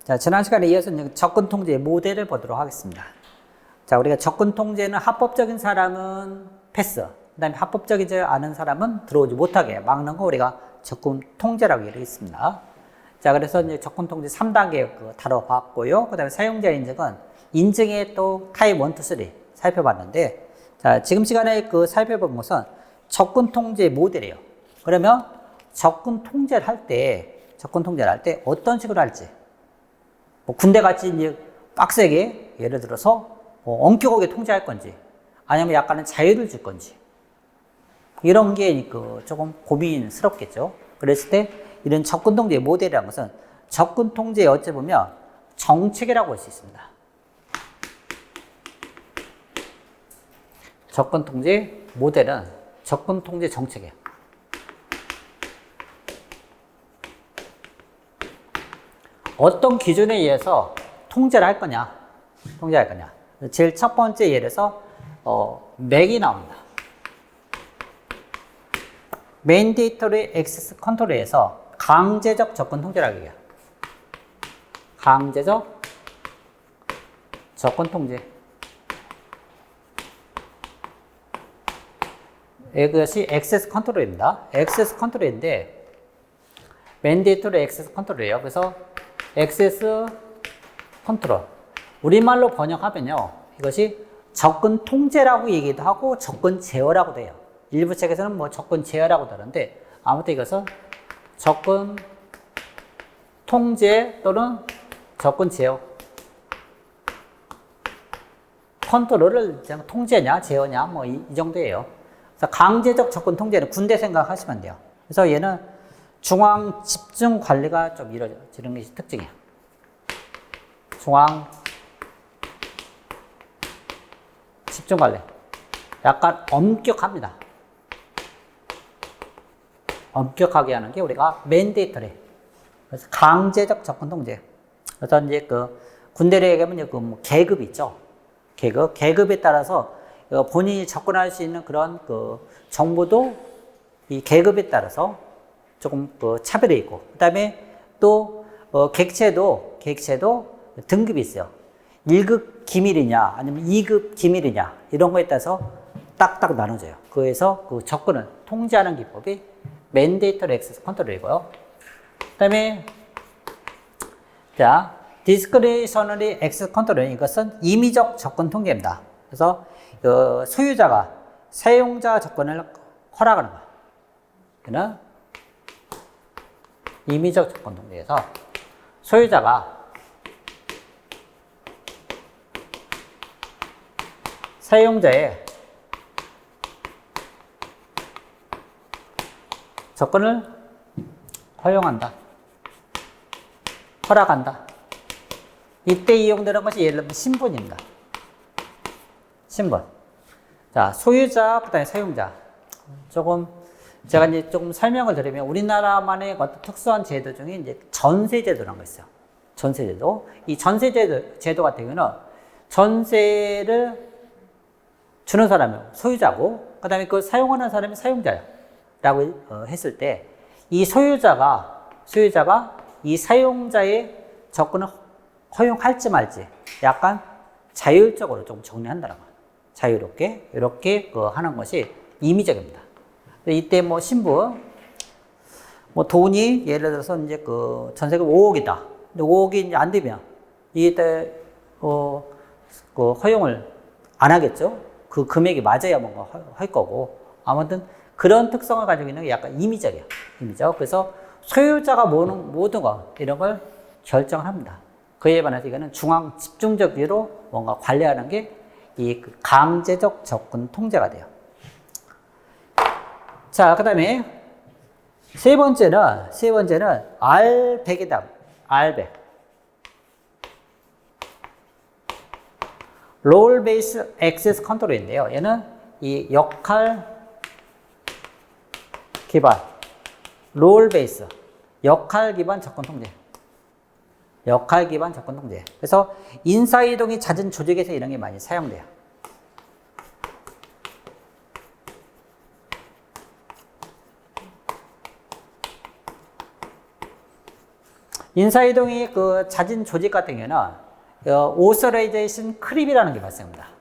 자, 지난 시간에 이어서 접근 통제 모델을 보도록 하겠습니다. 자, 우리가 접근 통제는 합법적인 사람은 패스, 그 다음에 합법적이지 않은 사람은 들어오지 못하게 막는 거 우리가 접근 통제라고 얘기했습니다. 자, 그래서 이제 접근 통제 3단계 다뤄봤고요. 그 다음에 사용자 인증은 인증의 또 타입 1, 2, 3 살펴봤는데, 자, 지금 시간에 살펴본 것은 접근 통제 모델이에요. 그러면 접근 통제를 할 때 어떤 식으로 할지. 뭐 군대 같이 이제 빡세게 예를 들어서 엄격하게 통제할 건지 아니면 약간은 자유를 줄 건지 이런 게 조금 고민스럽겠죠. 그랬을 때 이런 접근 통제 모델이라는 것은 접근 통제에 어찌 보면 정책이라고 할 수 있습니다. 접근 통제 모델은 접근 통제 정책이에요. 어떤 기준에 의해서 통제를 할 거냐. 제일 첫 번째 예에서 맥이 나옵니다. Mandatory Access Control에서 강제적 접근 통제라고 해요. 강제적 접근 통제. 이것이 액세스 컨트롤입니다. 액세스 컨트롤인데 Mandatory Access Control이에요. 그래서 액세스 컨트롤. 우리말로 번역하면요. 이것이 접근 통제라고 얘기도 하고 접근 제어라고도 해요. 일부 책에서는 뭐 접근 제어라고도 하는데 아무튼 이것은 접근 통제 또는 접근 제어. 컨트롤을 통제냐 제어냐 뭐 이 정도예요. 그래서 강제적 접근 통제는 군대 생각하시면 돼요. 그래서 얘는 중앙 집중 관리가 좀 이루어지는 것이 특징이에요. 중앙 집중 관리. 약간 엄격합니다. 엄격하게 하는 게 우리가 맨데이터리. 그래서 강제적 접근 통제. 그래서 이제 군대를 얘기하면 뭐 계급 있죠. 계급에 따라서 본인이 접근할 수 있는 그런 정보도 이 계급에 따라서 조금 차별이 있고, 그 다음에 또 객체도 등급이 있어요. 1급 기밀이냐 아니면 2급 기밀이냐 이런 거에 따라서 딱딱 나눠져요. 그래서 접근을 통제하는 기법이 Mandatory Access Control이고요. 그 다음에 자, Discretionary Access Control, 이것은 임의적 접근 통제입니다. 그래서 소유자가 사용자 접근을 허락하는 거예요. 그는 임의적 접근 통제에서 소유자가 사용자의 접근을 허용한다. 허락한다. 이때 이용되는 것이 예를 들면 신분입니다. 신분. 자, 소유자, 그 다음에 사용자. 제가 이제 조금 설명을 드리면 우리나라만의 어떤 특수한 제도 중에 이제 전세제도라는 거 있어요. 전세제도. 이 전세제도 같은 경우는 전세를 주는 사람이 소유자고, 그 다음에 사용하는 사람이 사용자라고 했을 때, 이 소유자가 이 사용자의 접근을 허용할지 말지 약간 자율적으로 좀 정리한다는 거예요. 자유롭게, 이렇게 하는 것이 임의적입니다. 이때 뭐 신분, 뭐 돈이 예를 들어서 이제 전세금 5억이다. 근데 5억이 이제 안 되면 이때 허용을 안 하겠죠. 그 금액이 맞아야 뭔가 할 거고. 아무튼 그런 특성을 가지고 있는 게 약간 임의적이에요. 임의적. 그래서 소유자가 모든 거 이런 걸 결정을 합니다. 그에 반해서 이거는 중앙 집중적으로 뭔가 관리하는 게 이 강제적 접근 통제가 돼요. 자, 그 다음에 세 번째는 R100이다. R100. Role Based Access Control인데요. 얘는 이 역할 기반, Role Based, 역할 기반 접근 통제. 역할 기반 접근 통제. 그래서 인사이동이 잦은 조직에서 이런 게 많이 사용돼요. 인사이동이 그 잦은 조직 같은 경우는 오서라이제이션 크립이라는 게 발생합니다.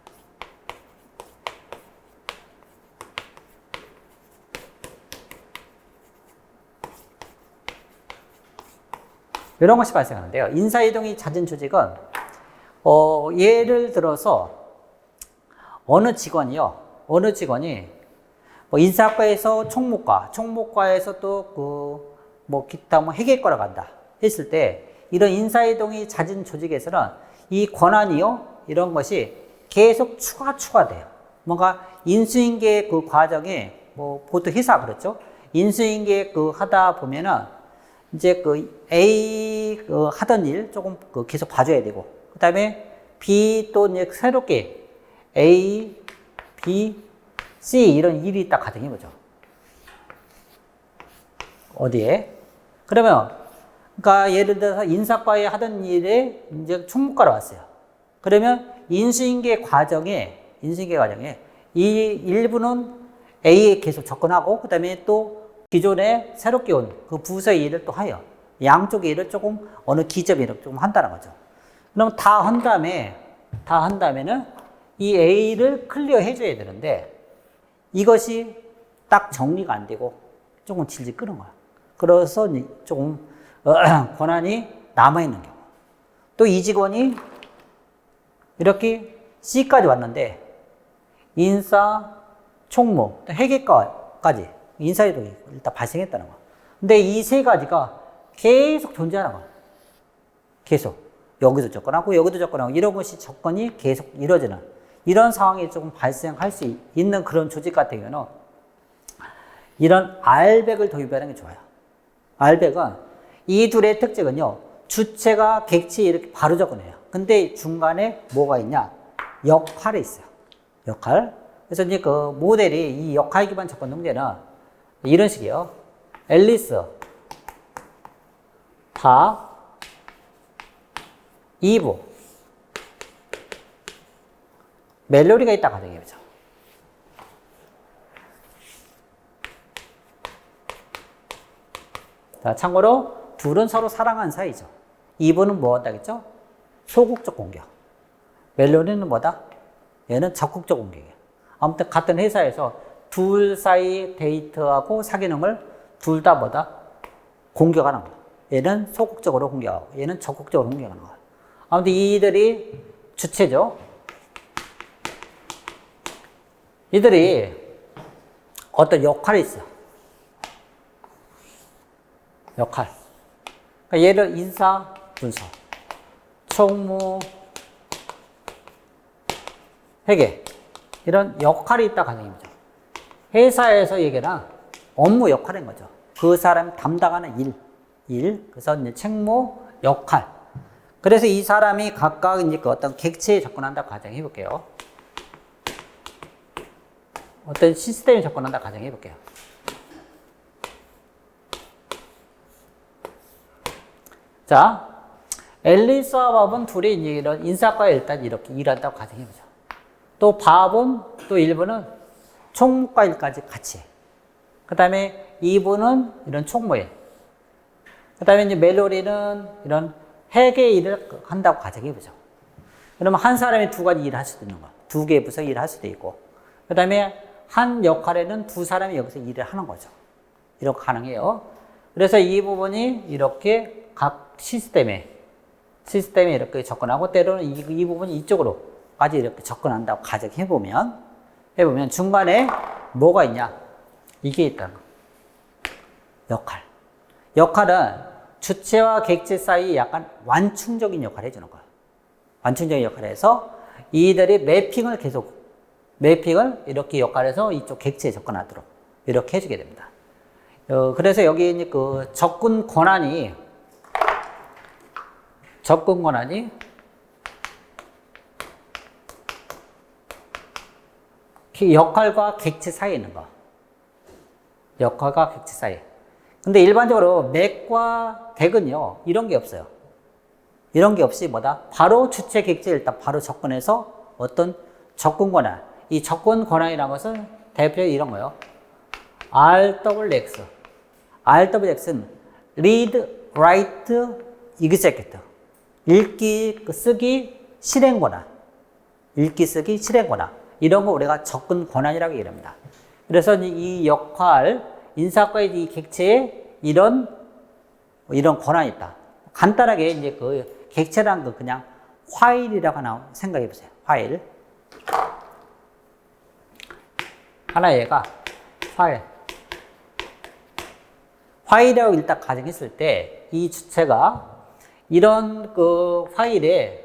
이런 것이 발생하는데요. 인사이동이 잦은 조직은 예를 들어서 어느 직원이 뭐 인사과에서 총무과에서 또 뭐 기타 뭐 회계과로 간다 했을 때 이런 인사이동이 잦은 조직에서는 이 권한이요 이런 것이 계속 추가돼요. 뭔가 인수인계 그 과정에 뭐 보통 회사 그렇죠. 인수인계 그 하다 보면은 이제 그 A 하던 일 조금 계속 봐줘야 되고, 그 다음에 B 또 이제 새롭게 A, B, C 이런 일이 딱 가정해 보죠. 어디에? 그러면, 그러니까 예를 들어서 인사과에 하던 일에 이제 총무과로 왔어요. 그러면 인수인계 과정에 이 일부는 A에 계속 접근하고, 그 다음에 또 기존에 새롭게 온 그 부서의 일을 또 하여 양쪽의 일을 조금 어느 기점에 조금 한다는 거죠. 그럼 다 한 다음에는 이 A를 클리어 해줘야 되는데 이것이 딱 정리가 안 되고 조금 질질 끄는 거야. 그래서 조금 권한이 남아있는 경우. 또 이 직원이 이렇게 C까지 왔는데 인사, 총무, 회계과까지 인사이동이 일단 발생했다는 거야. 근데 이 세 가지가 계속 존재하는 거야. 계속. 여기도 접근하고 여기도 접근하고 이런 것이 접근이 계속 이루어지는 이런 상황이 조금 발생할 수 있는 그런 조직 같은 경우는 이런 알백을 도입하는 게 좋아요. 알백은 이 둘의 특징은요. 주체가 객체에 이렇게 바로 접근해요. 근데 중간에 뭐가 있냐? 역할이 있어요. 역할. 그래서 이제 그 모델이 이 역할 기반 접근 통제는 이런 식이에요. 앨리스, 다, 이브, 멜로디가 있다 가정해보죠. 자, 참고로 둘은 서로 사랑하는 사이죠. 이브는 뭐다 했죠? 소극적 공격. 멜로디는 뭐다? 얘는 적극적 공격이에요. 아무튼 같은 회사에서 둘 사이 데이트하고 사귀는 걸 둘 다 뭐다? 공격하는 거야. 얘는 소극적으로 공격하고 얘는 적극적으로 공격하는 거야. 아무튼 이들이 주체죠. 이들이 어떤 역할이 있어. 역할. 그러니까 얘를 인사, 분석, 총무, 회계 이런 역할이 있다 가정입니다. 회사에서 얘기는 업무 역할인 거죠. 그 사람이 담당하는 일. 그래서 이제 책무, 역할. 그래서 이 사람이 각각 이제 그 어떤 객체에 접근한다 가정해 볼게요. 어떤 시스템에 접근한다 가정해 볼게요. 자, 앨리스와 밥은 둘이 이제 이런 인사과에 일단 이렇게 일한다고 가정해 보죠. 또 밥은 또 일부는 총무과 일까지 같이 해. 그 다음에 이분은 이런 총무에. 그 다음에 이제 멜로리는 이런 회계 일을 한다고 가정해보죠. 그러면 한 사람이 두 가지 일을 할 수도 있는 거야. 두 개의 부서 일을 할 수도 있고. 그 다음에 한 역할에는 두 사람이 여기서 일을 하는 거죠. 이렇게 가능해요. 그래서 이 부분이 이렇게 각 시스템에 이렇게 접근하고 때로는 이 부분이 이쪽으로까지 이렇게 접근한다고 가정해보면 중간에 뭐가 있냐? 이게 있다는 거. 역할은 주체와 객체 사이 약간 완충적인 역할을 해주는 거야. 완충적인 역할을 해서 이들이 매핑을 이렇게 역할해서 이쪽 객체에 접근하도록 이렇게 해주게 됩니다. 그래서 여기 이제 그 접근 권한이 역할과 객체 사이에 있는 거. 역할과 객체 사이. 근데 일반적으로 맥과 객은요, 이런 게 없어요. 이런 게 없이 뭐다? 바로 주체 객체에 일단 바로 접근해서 어떤 접근 권한. 이 접근 권한이라는 것은 대표적으로 이런 거예요. RWX. RWX는 read, write, executive. 읽기, 쓰기, 실행 권한. 읽기, 쓰기, 실행 권한. 이런 거 우리가 접근 권한이라고 얘기합니다. 그래서 이 역할, 인사과의 이 객체에 이런 권한이 있다. 간단하게 이제 그 객체라는 거 그냥 파일이라고 하나 생각해 보세요. 파일. 하나 얘가 파일. 파일이라고 일단 가정했을 때 이 주체가 이런 그 파일에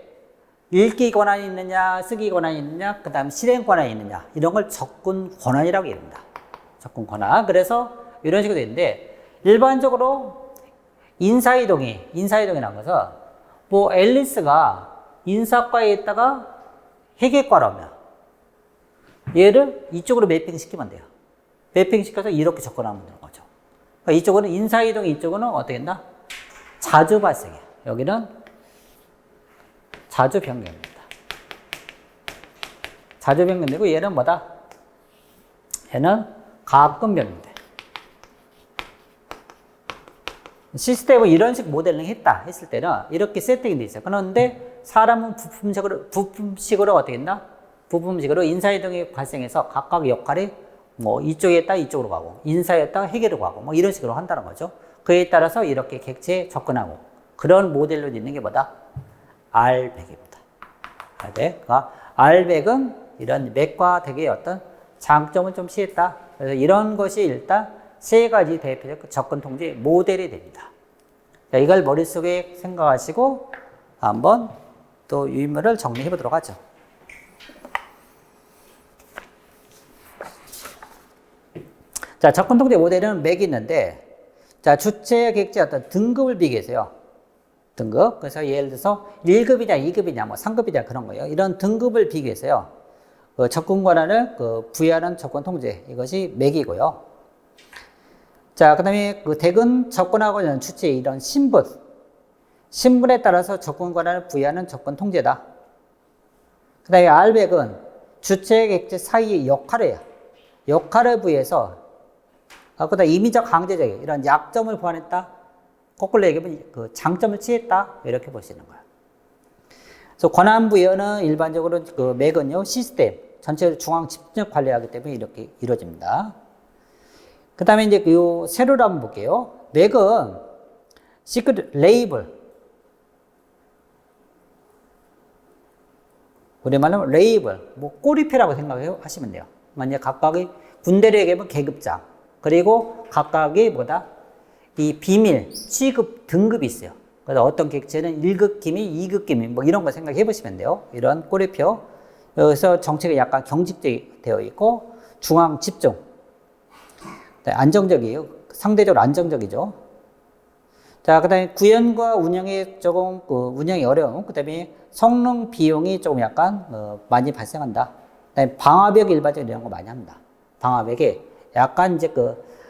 읽기 권한이 있느냐, 쓰기 권한이 있느냐, 그 다음 실행 권한이 있느냐, 이런 걸 접근 권한이라고 얘기합니다. 접근 권한. 그래서 이런 식으로 되는데, 일반적으로 인사이동이라는 것은, 뭐, 앨리스가 인사과에 있다가 회계과라면, 얘를 이쪽으로 매핑 시키면 돼요. 매핑 시켜서 이렇게 접근하면 되는 거죠. 그러니까 이쪽은 인사이동이, 이쪽은 어떻게 했나? 자주 발생해요. 여기는 자주 변경입니다. 자주 변경되고 얘는 뭐다? 얘는 가끔 변경돼. 시스템을 이런 식 모델링 했다 했을 때는 이렇게 세팅이 돼 있어요. 그런데 사람은 부품식으로 어떻게 했나? 부품식으로 인사이동이 발생해서 각각 역할이 뭐 이쪽에 있다 이쪽으로 가고 인사였다가 회계로 가고 뭐 이런 식으로 한다는 거죠. 그에 따라서 이렇게 객체에 접근하고 그런 모델로 있는 게 뭐다? 알백입니다. 그러니까 알백은 이런 맥과 덱의 어떤 장점을 좀 취했다. 그래서 이런 것이 일단 세 가지 대표적 접근 통제 모델이 됩니다. 자, 이걸 머릿속에 생각하시고 한번 또 유인물을 정리해 보도록 하죠. 자, 접근 통제 모델은 맥이 있는데, 자, 주체, 객체 어떤 등급을 비교해서요. 등급. 그래서 예를 들어서 1급이냐, 2급이냐, 뭐 3급이냐 그런 거예요. 이런 등급을 비교해서요. 그 접근 권한을 부여하는 접근 통제. 이것이 맥이고요. 자, 그 다음에 그 덱은 접근하고 있는 주체의 이런 신분에 따라서 접근 권한을 부여하는 접근 통제다. 그 다음에 알백은 주체, 객체 사이의 역할이에요. 역할을 부여해서 그 다음 임의적 강제적 이런 약점을 보완했다. 거꾸로 얘기하면 그 장점을 취했다. 이렇게 보시는 거예요. 그래서 권한 부여는 일반적으로 그 맥은요, 시스템 전체를 중앙 집중력 관리하기 때문에 이렇게 이루어집니다. 그 다음에 이제 요 세로를 한번 볼게요. 맥은 시크릿 레이블. 우리말로 레이블, 뭐 꼬리표라고 생각하시면 돼요. 만약 각각의 군대를 얘기하면 계급장. 그리고 각각의 뭐다? 이 비밀, 취급, 등급이 있어요. 그래서 어떤 객체는 1급 기밀, 2급 기밀, 뭐 이런 거 생각해 보시면 돼요. 이런 꼬리표. 여기서 정책이 약간 경직되어 있고, 중앙 집중. 안정적이에요. 상대적으로 안정적이죠. 자, 그 다음에 구현과 운영이 조금, 운영이 어려움. 그 다음에 성능 비용이 조금 약간, 많이 발생한다. 그 다음에 방화벽 일반적으로 이런 거 많이 합니다. 방화벽에 약간 이제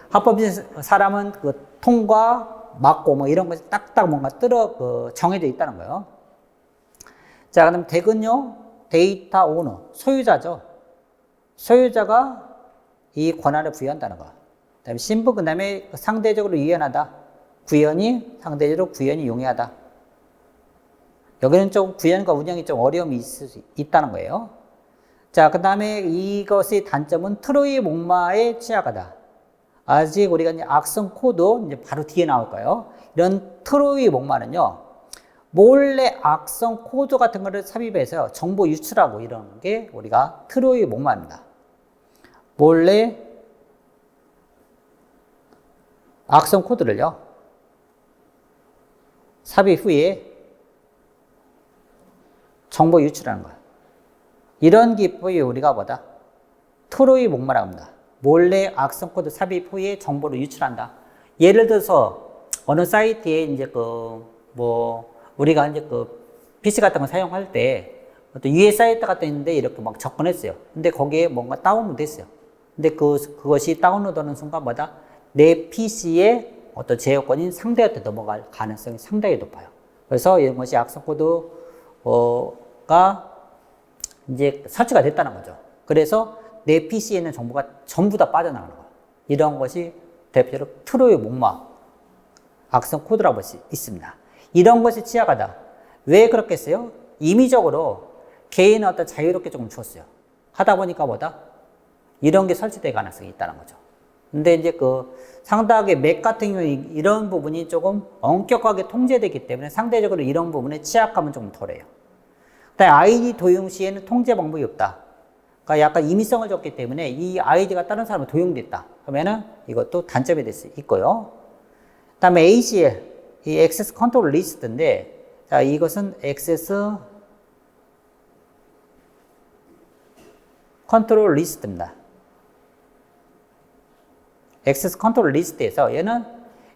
합법적 사람은 통과, 막고 뭐 이런 것이 딱딱 뭔가 정해져 있다는 거예요. 자, 그다음 덱은요, 데이터 오너, 소유자죠. 소유자가 이 권한을 부여한다는 거. 그다음에 신분, 그다음에 상대적으로 유연하다. 상대적으로 구현이 용이하다. 여기는 좀 구현과 운영이 좀 어려움이 있을 수 있다는 거예요. 자, 그 다음에 이것의 단점은 트로이 목마에 취약하다. 아직 우리가 이제 악성 코드 이제 바로 뒤에 나올 거예요. 이런 트로이 목마는요, 몰래 악성 코드 같은 거를 삽입해서 정보 유출하고 이러는 게 우리가 트로이 목마입니다. 몰래 악성 코드를요, 삽입 후에 정보 유출하는 거예요. 이런 기법이 우리가 뭐다? 트로이 목마라고 합니다. 몰래 악성 코드 삽입 후에 정보를 유출한다. 예를 들어서 어느 사이트에 이제 우리가 이제 PC 같은 거 사용할 때 어떤 유해 사이트 같은 데 있는데 이렇게 막 접근했어요. 근데 거기에 뭔가 다운로드 했어요. 근데 그것이 다운로드하는 순간 뭐다? 내 PC에 어떤 제어권인 상대한테 넘어갈 가능성이 상당히 높아요. 그래서 이런 것이 악성 코드가 이제 설치가 됐다는 거죠. 그래서 내 PC에 있는 정보가 전부 다 빠져나가는 거예요. 이런 것이 대표적으로 트로이 목마 악성 코드라고 볼 수 있습니다. 이런 것이 취약하다. 왜 그렇겠어요? 임의적으로 개인은 어떤 자유롭게 조금 주었어요. 하다 보니까 뭐다? 이런 게 설치될 가능성이 있다는 거죠. 근데 이제 그 상당하게 맥 같은 경우에 이런 부분이 조금 엄격하게 통제되기 때문에 상대적으로 이런 부분에 취약함은 좀 덜해요. 그다음에 아이디 도용 시에는 통제 방법이 없다. 그러니까 약간 임의성을 줬기 때문에 이 아이디가 다른 사람을 도용됐다. 그러면은 이것도 단점이 될 수 있고요. 그다음에 ACL, 이 액세스 컨트롤 리스트인데, 자, 이것은 액세스 컨트롤 리스트입니다. 액세스 컨트롤 리스트에서 얘는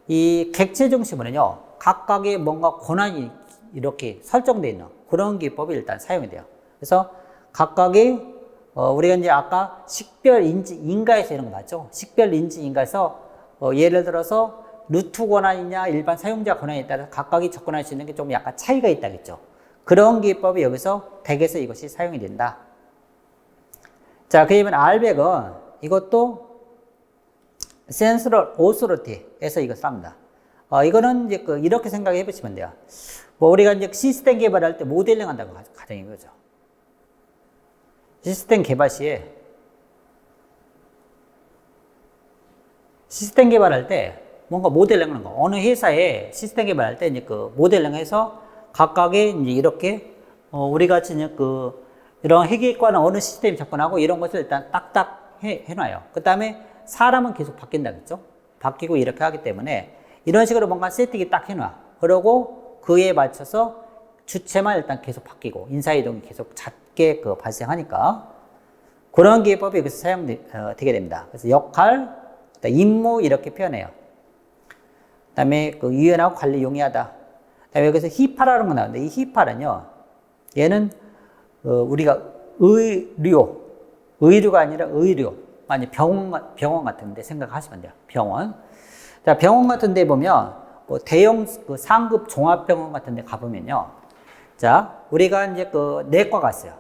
이 객체 중심으로는요, 각각의 뭔가 권한이 이렇게 설정되어 있는 그런 기법이 일단 사용이 돼요. 그래서 각각의 우리가 이제 아까 식별 인지 인가에서 이런 거 봤죠? 식별 인지 인가에서 예를 들어서 루트 권한이냐 일반 사용자 권한에 따라서 각각이 접근할 수 있는 게 좀 약간 차이가 있다겠죠. 그런 기법이 여기서 덱에서 이것이 사용이 된다. 자, 그러면 RBAC은 이것도 센서럴 오소리티에서 이것을 합니다. 이거는 이제 이렇게 생각해 보시면 돼요. 뭐 우리가 이제 시스템 개발할 때 모델링 한다고 가정인 거죠. 시스템 개발 시에 시스템 개발할 때 뭔가 모델링 하는 거. 어느 회사에 시스템 개발할 때 이제 그 모델링 해서 각각의 이제 이렇게 우리 같이 이제 이런 회계과는 어느 시스템에 접근하고 이런 것을 일단 딱딱 해놔요. 그 다음에 사람은 계속 바뀐다겠죠? 바뀌고 이렇게 하기 때문에 이런 식으로 뭔가 세팅이 딱 해놔. 그러고 그에 맞춰서 주체만 일단 계속 바뀌고 인사이동이 계속 잦게 발생하니까 그런 기법이 여기서 사용되게 됩니다. 그래서 역할, 임무 이렇게 표현해요. 그 다음에 유연하고 관리 용이하다. 그 다음에 여기서 히파라는 거 나오는데 이 히파는요, 얘는 우리가 의료가 아니라 의료. 아니 병원 같은 데 생각하시면 돼요. 병원. 자, 병원 같은 데 보면 뭐 대형 상급 종합병원 같은 데 가보면요. 자, 우리가 이제 내과 갔어요.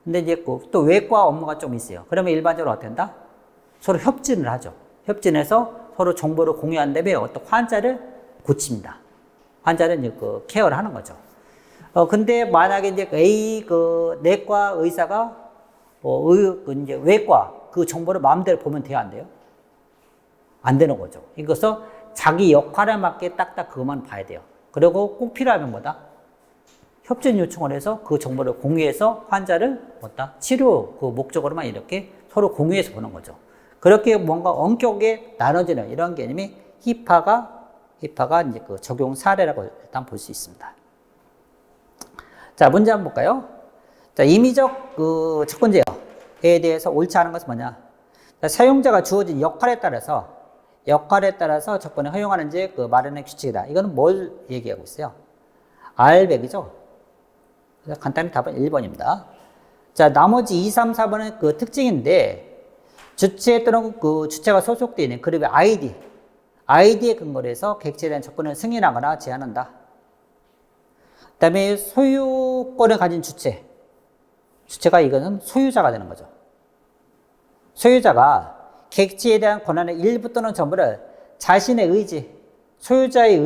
근데 이제 또 외과 업무가 좀 있어요. 그러면 일반적으로 어떻게 한다? 서로 협진을 하죠. 협진해서 서로 정보를 공유한 다음에 어떤 환자를 고칩니다. 환자를 이제 케어를 하는 거죠. 근데 만약에 이제 A 내과 의사가 이제 외과 그 정보를 마음대로 보면 돼요, 안 돼요? 안 되는 거죠. 이것은 자기 역할에 맞게 딱딱 그것만 봐야 돼요. 그리고 꼭 필요하면 뭐다? 협진 요청을 해서 그 정보를 공유해서 환자를 치료 그 목적으로만 이렇게 서로 공유해서 보는 거죠. 그렇게 뭔가 엄격하게 나눠지는 이런 개념이 히파가 이제 적용 사례라고 일단 볼 수 있습니다. 자, 문제 한번 볼까요? 자, 임의적 첫 번째에 대해서 옳지 않은 것은 뭐냐? 자, 사용자가 주어진 역할에 따라서 접근을 허용하는지 마련의 규칙이다. 이거는 뭘 얘기하고 있어요? RBAC이죠? 간단히 답은 1번입니다. 자, 나머지 2, 3, 4번은 특징인데, 주체 또는 주체가 소속되어 있는 그룹의 아이디에 근거로 해서 객체에 대한 접근을 승인하거나 제한한다. 그 다음에 소유권을 가진 주체가 이거는 소유자가 되는 거죠. 소유자가 객체에 대한 권한의 일부 또는 전부를 자신의 의지, 소유자의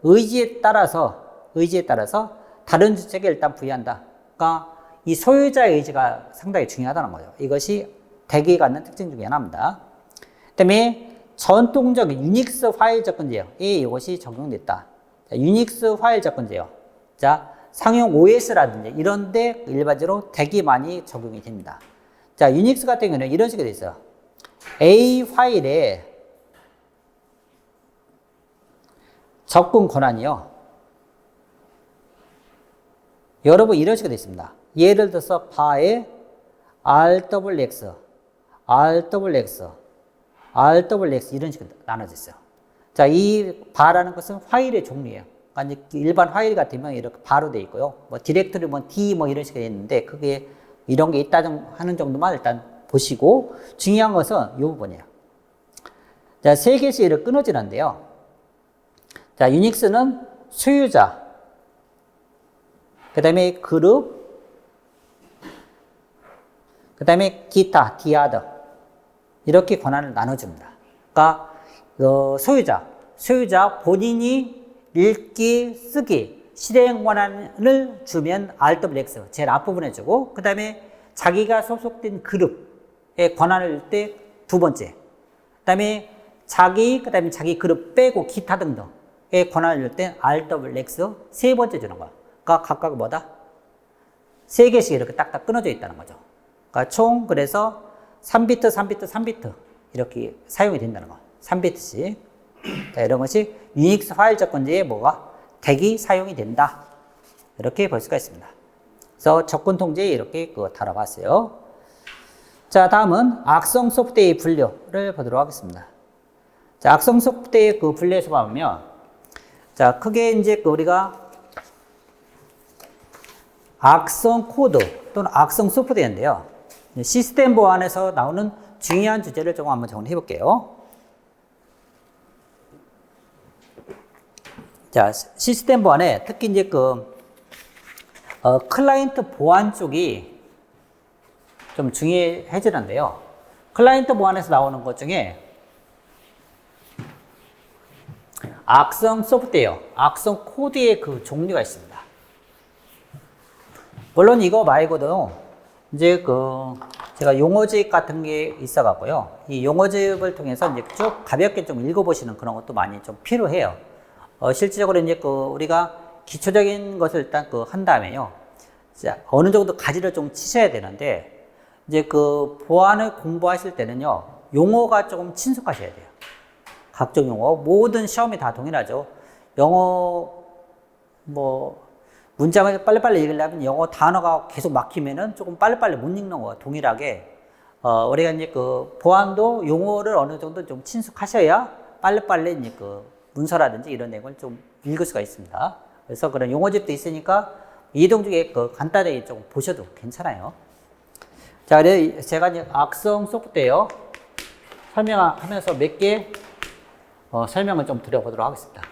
의지에 따라서 다른 주체에게 일단 부여한다. 그러니까 이 소유자의 의지가 상당히 중요하다는 거예요. 이것이 덱이 갖는 특징 중에 하나입니다. 그 다음에 전통적인 유닉스 파일 접근제요. 이것이 적용됐다. 자, 유닉스 파일 접근제요. 자, 상용 OS라든지 이런데 일반적으로 덱이 많이 적용이 됩니다. 자, 유닉스 같은 경우는 이런 식으로 돼 있어요. A 파일에 접근 권한이요. 여러분 이런 식으로 돼 있습니다. 예를 들어서 바에 RWX 이런 식으로 나눠져 있어요. 자, 이 바라는 것은 파일의 종류예요. 그러니까 일반 파일 같으면 이렇게 바로 돼 있고요. 뭐 디렉토리 D 이런 식으로 있는데 그게 이런 게 있다 하는 정도만 일단 보시고 중요한 것은 이 부분이에요. 자, 세 개씩 이렇게 끊어지는데요. 자, 유닉스는 소유자, 그 다음에 그룹, 그 다음에 기타, 디아더 이렇게 권한을 나눠줍니다. 그러니까 소유자 본인이 읽기, 쓰기, 실행 권한을 주면 RWX, 제일 앞부분에 주고, 그 다음에 자기가 소속된 그룹의 권한을 줄 때 두 번째. 그 다음에 그 다음에 자기 그룹 빼고 기타 등등의 권한을 줄 때 RWX 세 번째 주는 거야. 그러니까 각각 뭐다? 세 개씩 이렇게 딱딱 끊어져 있다는 거죠. 그러니까 총 그래서 3비트, 3비트, 3비트 이렇게 사용이 된다는 거. 3비트씩. 자, 이런 것이 유닉스 파일 접근지에 뭐가 덱이 사용이 된다. 이렇게 볼 수가 있습니다. 그래서 접근 통제에 이렇게 다뤄봤어요. 자, 다음은 악성 소프트웨어의 분류를 보도록 하겠습니다. 자, 악성 소프트웨어 분류에서 보면, 자, 크게 이제 우리가 악성 코드 또는 악성 소프트웨어인데요. 시스템 보안에서 나오는 중요한 주제를 조금 한번 정리해 볼게요. 자, 시스템 보안에 특히 이제 클라이언트 보안 쪽이 좀 중요해지는데요. 클라이언트 보안에서 나오는 것 중에 악성 소프트웨어, 악성 코드의 종류가 있습니다. 물론 이거 말고도 이제 제가 용어집 같은 게 있어갖고요. 이 용어집을 통해서 이제 쭉 가볍게 좀 읽어보시는 그런 것도 많이 좀 필요해요. 실질적으로 이제 우리가 기초적인 것을 일단 한 다음에요. 자, 어느 정도 가지를 좀 치셔야 되는데, 이제 보안을 공부하실 때는요, 용어가 조금 친숙하셔야 돼요. 각종 용어, 모든 시험이 다 동일하죠. 영어, 문장을 빨리빨리 읽으려면 영어 단어가 계속 막히면은 조금 빨리빨리 못 읽는 거와 동일하게, 우리가 이제 보안도 용어를 어느 정도 좀 친숙하셔야 빨리빨리 이제 문서라든지 이런 내용을 좀 읽을 수가 있습니다. 그래서 그런 용어집도 있으니까 이동 중에 간단하게 좀 보셔도 괜찮아요. 자, 그래서 제가 이제 악성 소프트웨어 설명하면서 몇 개 설명을 좀 드려보도록 하겠습니다.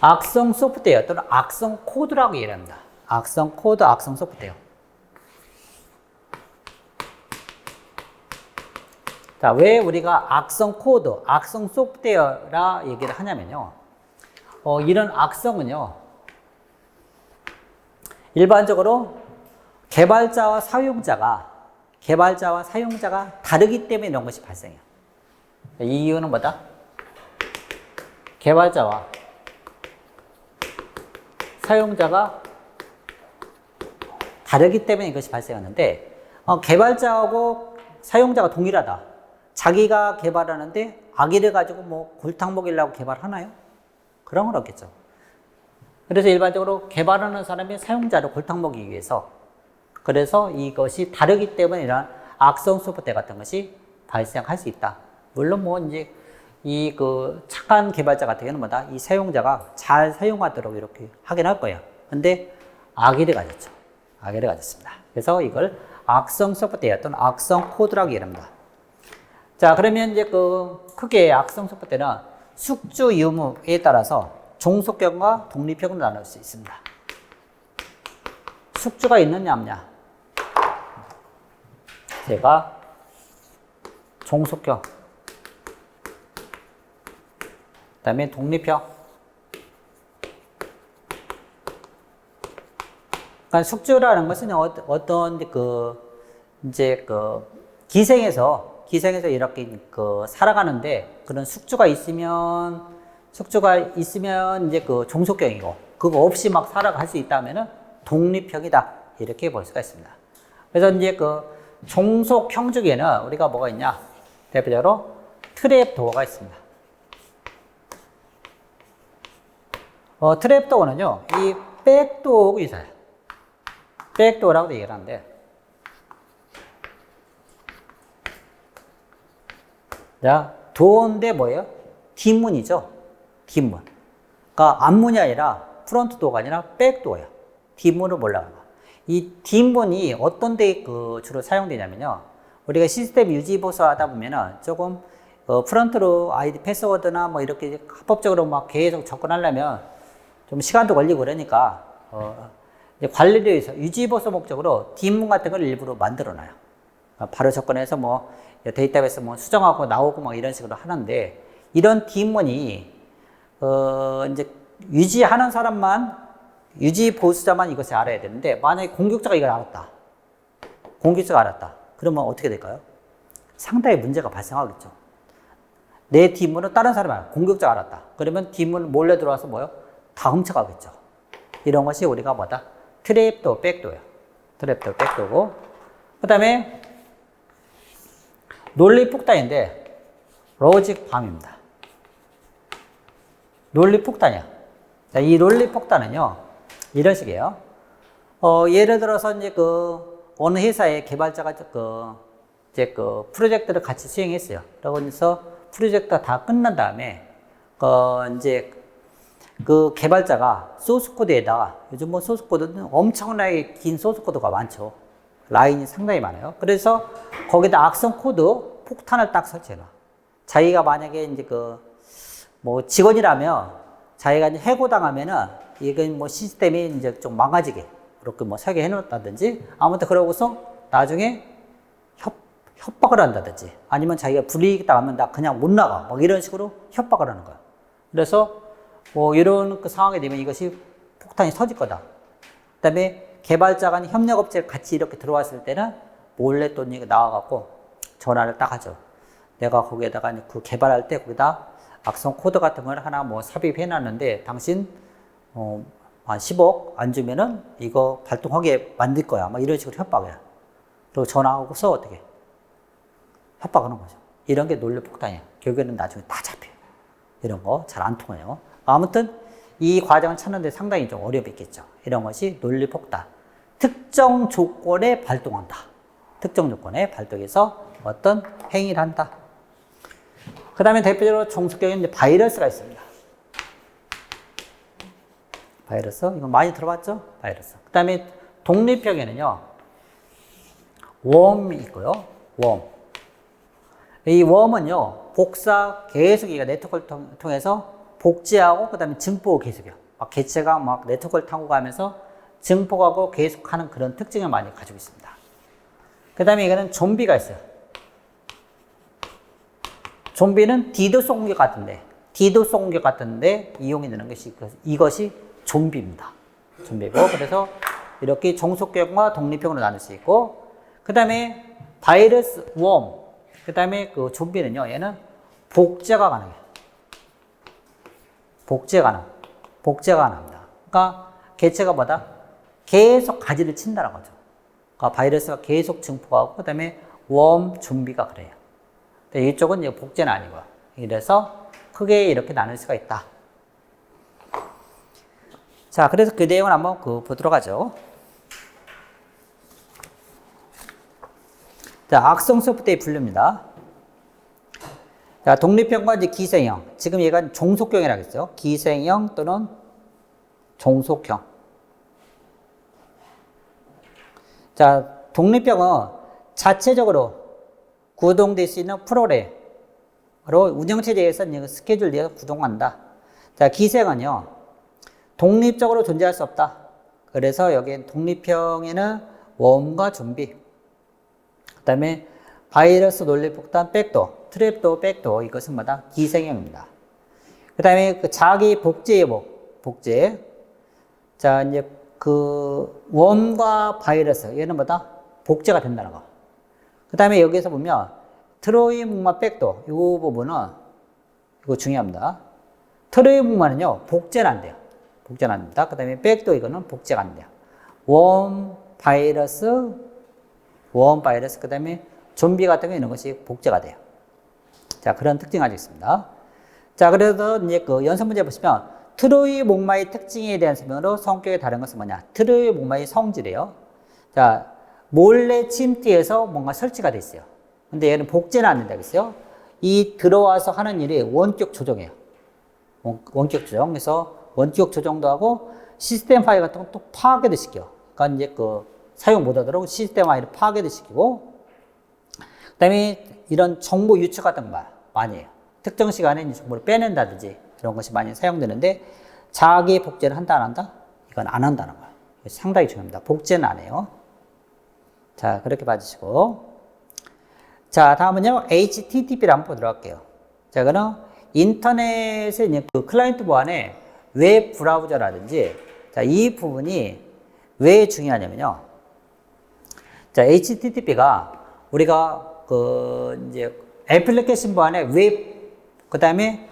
악성 소프트웨어 또는 악성 코드라고 얘기합니다. 악성 코드, 악성 소프트웨어. 자, 왜 우리가 악성 코드, 악성 소프트웨어라 얘기를 하냐면요. 이런 악성은요, 일반적으로 개발자와 사용자가 다르기 때문에 이런 것이 발생해요. 이 이유는 뭐다? 개발자와 사용자가 다르기 때문에 이것이 발생하는데, 개발자하고 사용자가 동일하다. 자기가 개발하는데 악의를 가지고 골탕 먹이려고 개발하나요? 그런 건 없겠죠. 그래서 일반적으로 개발하는 사람이 사용자를 골탕 먹이기 위해서, 그래서 이것이 다르기 때문에 이런 악성 소프트웨어 같은 것이 발생할 수 있다. 물론 이제 착한 개발자 같은 경우는 뭐다? 이 사용자가 잘 사용하도록 이렇게 하긴 할 거예요. 근데 악의를 가졌죠. 악의를 가졌습니다. 그래서 이걸 악성 소프트웨어 또는 악성 코드라고 얘기합니다. 자, 그러면 이제 크게 악성 소프트웨어는 숙주 유무에 따라서 종속형과 독립형으로 나눌 수 있습니다. 숙주가 있느냐 없냐? 제가 종속형, 그 다음에 독립형. 그러니까 숙주라는 것은 어떤 기생에서 이렇게 살아가는데 그런 숙주가 있으면 이제 종속형이고, 그거 없이 막 살아갈 수 있다면은 독립형이다. 이렇게 볼 수가 있습니다. 그래서 이제 종속형 중에는 우리가 뭐가 있냐? 대표적으로 트랩도어가 있습니다. 트랩도어는요, 이 백도어가 있어요. 백도어라고 얘기를 하는데, 자, 도어인데 뭐예요? 뒷문이죠. 뒷문. 그러니까 앞문이 아니라 프론트 도어가 아니라 백도어예요. 뒷문을 몰라가. 이 뒷문이 어떤 데 주로 사용되냐면요. 우리가 시스템 유지 보수하다 보면은 조금 프론트로 아이디 패스워드나 이렇게 합법적으로 막 계속 접근하려면 좀 시간도 걸리고 그러니까 관리를 위해서 유지 보수 목적으로 뒷문 같은 걸 일부러 만들어 놔요. 바로 접근해서 데이터베이스 수정하고 나오고 이런 식으로 하는데, 이런 뒷문이 이제 유지하는 사람만, 유지 보수자만 이것을 알아야 되는데, 만약에 공격자가 이걸 알았다. 공격자가 알았다. 그러면 어떻게 될까요? 상당히 문제가 발생하겠죠. 내 뒷문은 다른 사람이 알아. 공격자가 알았다. 그러면 뒷문 몰래 들어와서 뭐요? 다 훔쳐가겠죠. 이런 것이 우리가 뭐다? 트랩도, 백도예요. 트랩도, 백도고. 그 다음에 논리 폭탄인데, 로직 밤입니다. 논리 폭탄이야. 자, 이 논리 폭탄은요, 이런 식이에요. 예를 들어서 이제 어느 회사의 개발자가 이제 프로젝트를 같이 수행했어요. 그래서 프로젝트가 다 끝난 다음에, 이제 개발자가 소스코드에다가, 요즘 뭐 소스코드는 엄청나게 긴 소스코드가 많죠. 라인이 상당히 많아요. 그래서 거기다 악성 코드 폭탄을 딱 설치해놔. 자기가 만약에 이제 뭐 직원이라면 자기가 이제 해고당하면은 이건 뭐 시스템이 이제 좀 망가지게 그렇게 뭐 설계 해놓았다든지 아무튼 그러고서 나중에 협박을 한다든지 아니면 자기가 불이익 당하면 나 그냥 못 나가 뭐 이런 식으로 협박을 하는 거야. 그래서 뭐 이런 상황이 되면 이것이 폭탄이 터질 거다. 그 다음에 개발자 간 협력업체를 같이 이렇게 들어왔을 때는 몰래 또 나와갖고 전화를 딱 하죠. 내가 거기에다가 개발할 때 거기다 악성 코드 같은 걸 하나 뭐 삽입해 놨는데 당신 한 10억 안 주면은 이거 발동하게 만들 거야. 막 이런 식으로 협박해요. 그리고 전화하고서 어떻게 협박하는 거죠. 이런 게 논리 폭탄이에요. 결국에는 나중에 다 잡혀요. 이런 거 잘 안 통해요. 아무튼 이 과정을 찾는데 상당히 좀 어려움이 있겠죠. 이런 것이 논리 폭탄. 특정 조건에 발동한다. 특정 조건에 발동해서 어떤 행위를 한다. 그 다음에 대표적으로 종속적인 바이러스가 있습니다. 바이러스. 이거 많이 들어봤죠? 바이러스. 그 다음에 독립형에는요, 웜이 있고요. 웜. 이 웜은요, 복사 계속 이가 네트워크를 통해서 복제하고 그 다음에 증폭을 계속해요. 막 개체가 막 네트워크를 타고 가면서 증폭하고 계속하는 그런 특징을 많이 가지고 있습니다. 그 다음에 이거는 좀비가 있어요. 좀비는 디도스 공격 같은데 이용이 되는 것이 이것이 좀비입니다. 좀비고 그래서 이렇게 종속형과 독립형으로 나눌 수 있고 그 다음에 바이러스, 웜, 그 다음에 좀비는요 얘는 복제가 가능해요. 복제가 가능합니다. 그러니까 개체가 뭐다? 계속 가지를 친다는 거죠. 그러니까 바이러스가 계속 증폭하고 그 다음에 웜, 좀비가 그래요. 근데 이쪽은 이제 복제는 아니고요. 이래서 크게 이렇게 나눌 수가 있다. 자, 그래서 그 내용을 한번 보도록 하죠. 자, 악성 소프트웨어 분류입니다. 자, 독립형과 이제 기생형. 지금 얘가 종속형이라고 했어요. 기생형 또는 종속형. 자, 독립형은 자체적으로 구동될 수 있는 프로그램으로 운영체제에서 스케줄 내에서 구동한다. 자, 기생은요, 독립적으로 존재할 수 없다. 그래서 여기 독립형에는 웜과 좀비, 그 다음에 바이러스, 논리폭탄, 백도, 트랩도, 백도, 이것은 뭐다? 기생형입니다. 그 다음에 자기 복제, 복제. 자, 이제 웜과 바이러스, 얘는 뭐다? 복제가 된다는 거. 그 다음에 여기서 보면 트로이 목마 백도, 이 부분은 이거 중요합니다. 트로이 목마는요 복제는 안 돼요. 복제는 안 됩니다. 그 다음에 백도 이거는 복제가 안 돼요. 웜 바이러스, 그 다음에 좀비 같은 거 이런 것이 복제가 돼요. 자, 그런 특징을 가지고 있습니다. 자, 그래서 이제 연습 문제 보시면 트로이 목마의 특징에 대한 설명으로 성격이 다른 것은 뭐냐? 트로이 목마의 성질이에요. 자, 몰래 침투해서 뭔가 설치가 돼 있어요. 근데 얘는 복제는 안 된다고 했어요. 이 들어와서 하는 일이 원격 조정이에요. 원격 조정. 그래서 원격 조정도 하고 시스템 파일 같은 거 또 파괴도 시켜요. 그러니까 이제 사용 못하도록 시스템 파일을 파괴도 시키고, 그 다음에 이런 정보 유출 같은 거 많이 해요. 특정 시간에 이제 정보를 빼낸다든지 이런 것이 많이 사용되는데, 자기 복제를 한다, 안 한다? 이건 안 한다는 거예요. 상당히 중요합니다. 복제는 안 해요. 자, 그렇게 봐주시고. 자, 다음은요, HTTP를 한번 보도록 할게요. 자, 이거는 인터넷의 이제 그 클라이언트 보안에 웹 브라우저라든지, 자, 이 부분이 왜 중요하냐면요. 자, HTTP가 우리가 그 이제 애플리케이션 보안에 웹, 그 다음에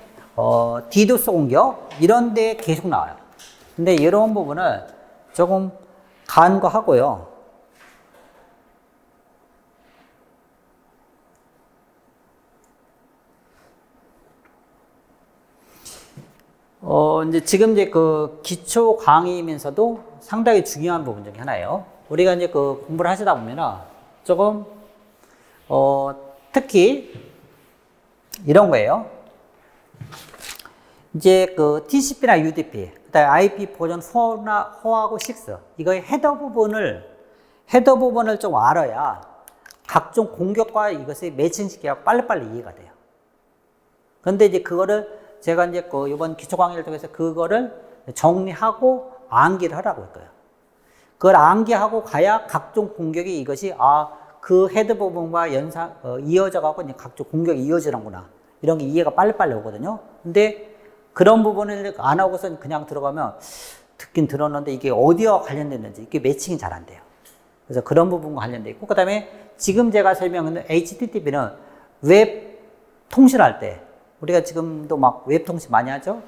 디도스 공격 이런 데 계속 나와요. 근데 이런 부분을 조금 간과하고요. 이제 지금 이제 그 기초 강의이면서도 상당히 중요한 부분 중에 하나예요. 우리가 이제 그 공부를 하시다 보면은 조금, 특히 이런 거예요. 이제 그 TCP나 UDP, 그다음에 IP 버전 4하고 6, 이거의 헤더 부분을 좀 알아야 각종 공격과 이것을 매칭시켜야 빨리빨리 이해가 돼요. 그런데 이제 그거를 제가 이제 그 이번 기초 강의를 통해서 그거를 정리하고 암기를 하라고 할 거예요. 그걸 암기하고 가야 각종 공격이 이것이 그 헤드 부분과 이어져 갖고 이제 각종 공격이 이어지는구나. 이런 게 이해가 빨리빨리 오거든요. 근데 그런 부분을 안 하고선 그냥 들어가면 듣긴 들었는데 이게 어디와 관련됐는지 이게 매칭이 잘 안 돼요. 그래서 그런 부분과 관련돼 있고, 그 다음에 지금 제가 설명하는 HTTP는 웹 통신할 때, 우리가 지금도 막 웹 통신 많이 하죠?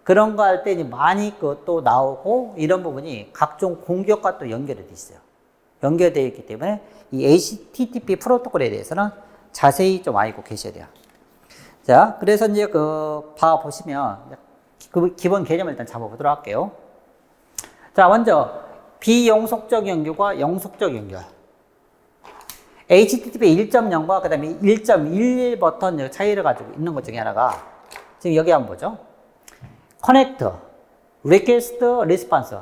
그런 거 할 때 이제 많이 또 나오고, 이런 부분이 각종 공격과 또 연결이 돼 있어요. 연결되어 있기 때문에 이 HTTP 프로토콜에 대해서는 자세히 좀 알고 계셔야 돼요. 자, 그래서 이제 보시면 그 기본 개념을 일단 잡아보도록 할게요. 자, 먼저 비용속적 연결과 영속적 연결. HTTP 1.0과 그 다음에 1.11 버튼 차이를 가지고 있는 것 중에 하나가 지금 여기 한번 보죠. Connect, Request, Response.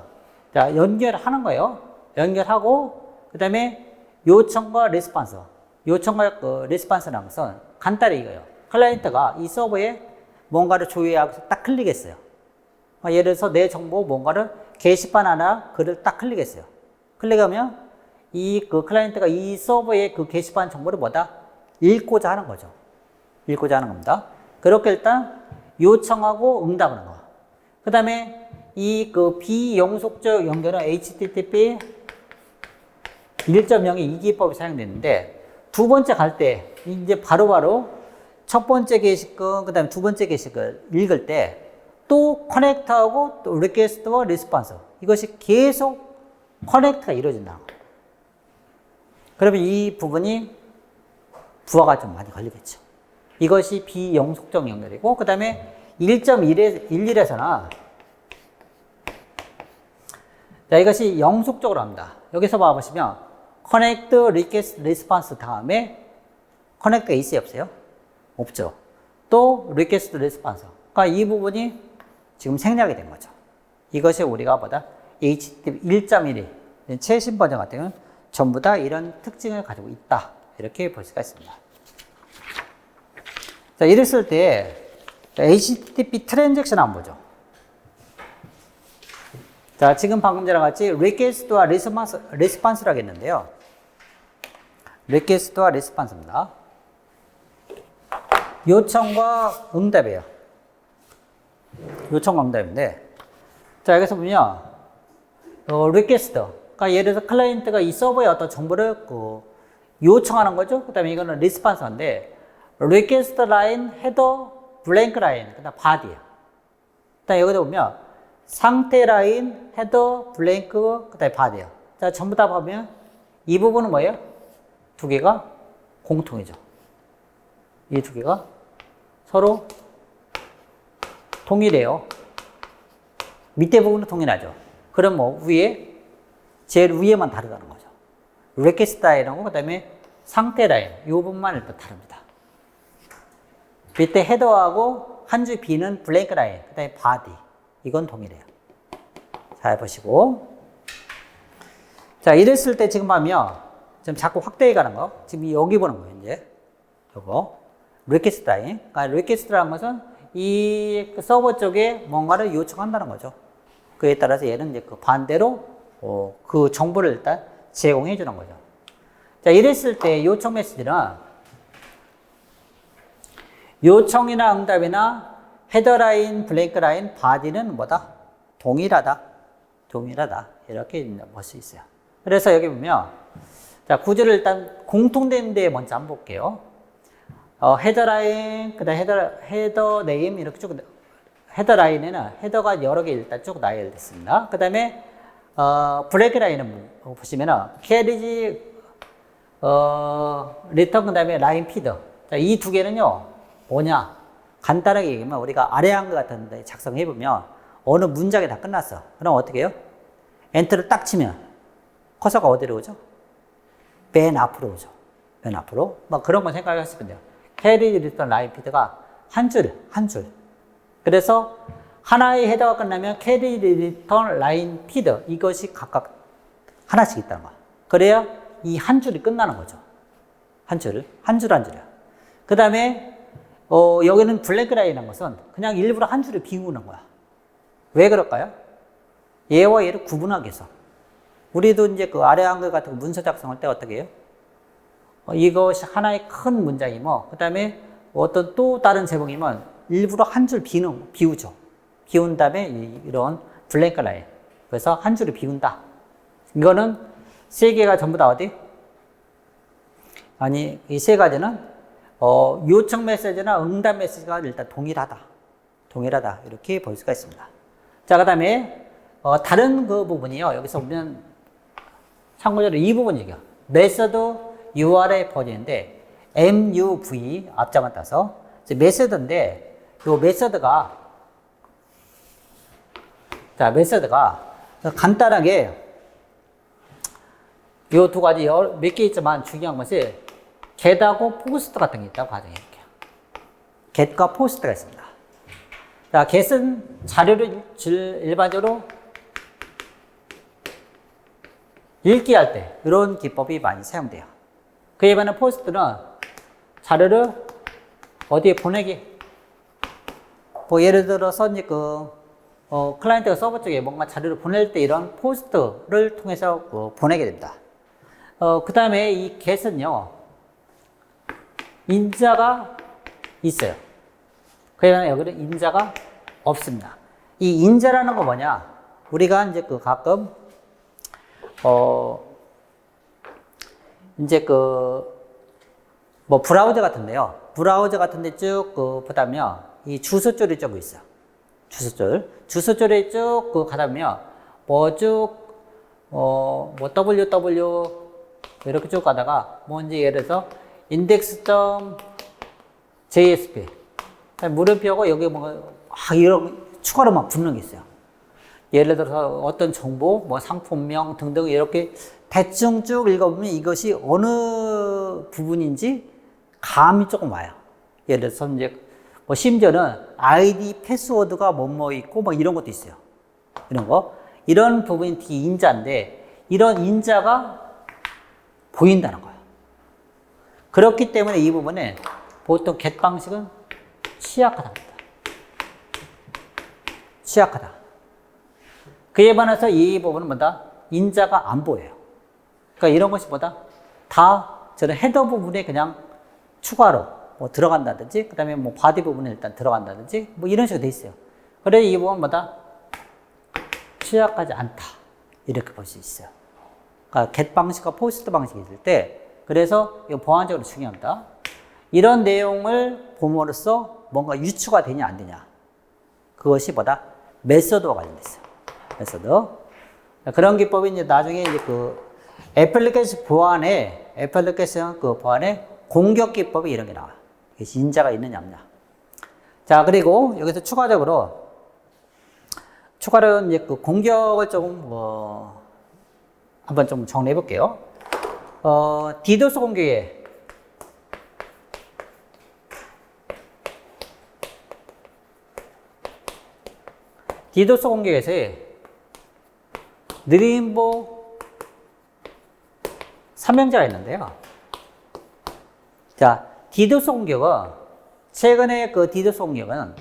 자, 연결하는 거예요. 연결하고 그 다음에 요청과 Response. 요청과 Response라는 것은 간단히 이거예요. 클라이언트가 이 서버에 뭔가를 조회하고 딱 클릭했어요. 예를 들어서 내 정보 뭔가를 게시판 하나 글을 딱 클릭했어요. 클릭하면 그 클라이언트가 이 서버의 그 게시판 정보를 읽고자 하는 거죠. 읽고자 하는 겁니다. 그렇게 일단 요청하고 응답하는 거. 그 다음에 비용속적 연결은 HTTP 1.0의 이 기법이 사용되는데, 두 번째 갈 때 이제 바로바로 첫 번째 게시글, 그 다음에 두 번째 게시글 읽을 때 또 커넥트하고 또 리퀘스트와 리스폰스, 이것이 계속 커넥트가 이루어진다. 그러면 이 부분이 부하가 좀 많이 걸리겠죠. 이것이 비영속적 연결이고, 그 다음에 1.11에서는 자, 이것이 영속적으로 합니다. 여기서 봐보시면 커넥트, 리퀘스트, 리스폰스 다음에 커넥트가 있어요, 없어요? 없죠. 또 리퀘스트, 리스폰스. 그러니까 이 부분이 지금 생략이 된 거죠. 이것이 우리가 HTTP 1.1이 최신 버전 같은 경우는 전부 다 이런 특징을 가지고 있다. 이렇게 볼 수가 있습니다. 자, 이랬을 때 HTTP 트랜잭션 한번 보죠. 자, 지금 방금 전에 같이 리퀘스트와 리스폰스라고 했는데요. 리퀘스트와 리스폰스입니다. 요청과 응답이에요. 요청과 응답인데, 자, 여기서 보면 리퀘스트, 그러니까 예를 들어서 클라이언트가 이 서버에 어떤 정보를 요청하는 거죠. 그 다음에 이거는 리스폰스인데, 리퀘스트 라인, 헤더, 블랭크 라인, 그 다음 바디예요. 일단 여기다 보면 상태 라인, 헤더, 블랭크, 그 다음에 바디예요. 자, 전부 다 보면 이 부분은 뭐예요? 두 개가 공통이죠. 이 두 개가 서로 동일해요. 밑에 부분은 동일하죠. 그럼 제일 위에만 다르다는 거죠. 리퀘스트 라인하고 그 다음에 상태 라인, 이 부분만 일단 다릅니다. 밑에 헤더하고 한 줄 B는 블랭크 라인, 그 다음에 바디. 이건 동일해요. 잘 보시고. 자, 이랬을 때 지금 보면, 지금 자꾸 확대해 가는 거. 지금 여기 보는 거예요, 이제. 요거. 리퀘스트 라인. 그러니까 리퀘스트라는 것은 이 서버 쪽에 뭔가를 요청한다는 거죠. 그에 따라서 얘는 이제 반대로 그 정보를 일단 제공해 주는 거죠. 자, 이랬을 때 요청 메시지는 요청이나 응답이나 헤더라인, 블랭크라인, 바디는 뭐다? 동일하다. 동일하다. 이렇게 볼 수 있어요. 그래서 여기 보면, 자, 구조를 일단 공통된 데 먼저 한번 볼게요. 헤더라인, 그 다음 헤더 네임, 이렇게 쭉, 헤더라인에는 헤더가 여러 개 일단 쭉 나열됐습니다. 그 다음에, 블랙라인은 보시면은, 캐리지, 리턴, 그 다음에 라인 피더. 이 두 개는요, 뭐냐? 간단하게 얘기하면 우리가 아래 한것 같은데 작성해보면 어느 문장이 다 끝났어. 그럼 어떻게 해요? 엔터를 딱 치면 커서가 어디로 오죠? 맨 앞으로 오죠. 맨 앞으로. 뭐 그런 건 생각하시면 돼요. 캐리지, 리턴, 라인 피더가 한 줄. 그래서 하나의 헤더가 끝나면 캐리지, 리턴, 라인 피더 이것이 각각 하나씩 있다는 거야. 그래야 이 한 줄이 끝나는 거죠. 한 줄이야. 그 다음에, 여기는 블랙라인이라는 것은 그냥 일부러 한 줄을 비우는 거야. 왜 그럴까요? 얘와 얘를 구분하기 위해서. 우리도 이제 그 아래 한글 같은 문서 작성할 때 어떻게 해요? 이것이 하나의 큰 문장이면, 그 다음에 어떤 또 다른 제목이면 일부러 한 줄 비우죠. 비운 다음에 이런 블랭크 라인. 그래서 한 줄을 비운다. 이거는 세 개가 전부 다 어디? 아니, 이 세 가지는 요청 메시지나 응답 메시지가 일단 동일하다. 이렇게 볼 수가 있습니다. 자, 그 다음에 다른 그 부분이요. 여기서 보면 참고적으로 이 부분이요. 메서드 URL 버전인데 MUV 앞자만 따서 메서드인데 이 메서드가 간단하게 이 두 가지 몇 개 있지만 중요한 것이 get하고 post 같은 게 있다고 가정해볼게요. get과 post가 있습니다. 자, get은 자료를 일반적으로 읽기 할 때 이런 기법이 많이 사용돼요. 그에 반해 post는 자료를 어디에 보내기. 뭐 예를 들어서 이제 클라이언트가 서버 쪽에 뭔가 자료를 보낼 때 이런 포스트를 통해서 보내게 됩니다. 그 다음에 이 get은요, 인자가 있어요. 그러나 여기는 인자가 없습니다. 이 인자라는 건 뭐냐? 우리가 이제 가끔, 이제 뭐 브라우저 같은데요. 브라우저 같은데 쭉 보다면 이 주소줄이 좀 있어요. 주소줄에 쭉 가다 보면 뭐 www 이렇게 쭉 가다가 뭔지 예를 들어서 index.jsp 물음표고 여기 뭔가 이런 추가로 막 붙는 게 있어요. 예를 들어서 어떤 정보, 뭐 상품명 등등 이렇게 대충 쭉 읽어보면 이것이 어느 부분인지 감이 조금 와요. 예를 들어서 이제 뭐 심지어는 아이디, 패스워드가 뭐뭐 있고 뭐 이런 것도 있어요. 이런 부분이 뒤 인자인데 이런 인자가 보인다는 거예요. 그렇기 때문에 이 부분에 보통 get 방식은 취약하다. 그에 반해서 이 부분은 뭐다? 인자가 안 보여요. 그러니까 이런 것이 뭐다? 다 저는 헤더 부분에 그냥 추가로 뭐 들어간다든지, 그 다음에 뭐 바디 부분에 일단 들어간다든지, 뭐 이런 식으로 돼 있어요. 그래서 이 부분은 뭐다? 취약하지 않다. 이렇게 볼 수 있어요. 그러니까 get 방식과 post 방식이 있을 때, 그래서 이거 보안적으로 중요합니다. 이런 내용을 봄으로써 뭔가 유추가 되냐 안 되냐. 그것이 뭐다? 메서드와 관련돼 있어요. 메서드. 그런 기법이 이제 나중에 이제 애플리케이션 보안에 공격 기법이 이런 게 나와요. 인자가 있느냐 없냐. 자, 그리고 여기서 추가로 이제 공격을 조금 한번 좀 정리해 볼게요. 디도스 공격에 디도스 공격에서의 느림보 3형제가 있는데요. 자, 디도스 공격은 최근에 디도스 공격은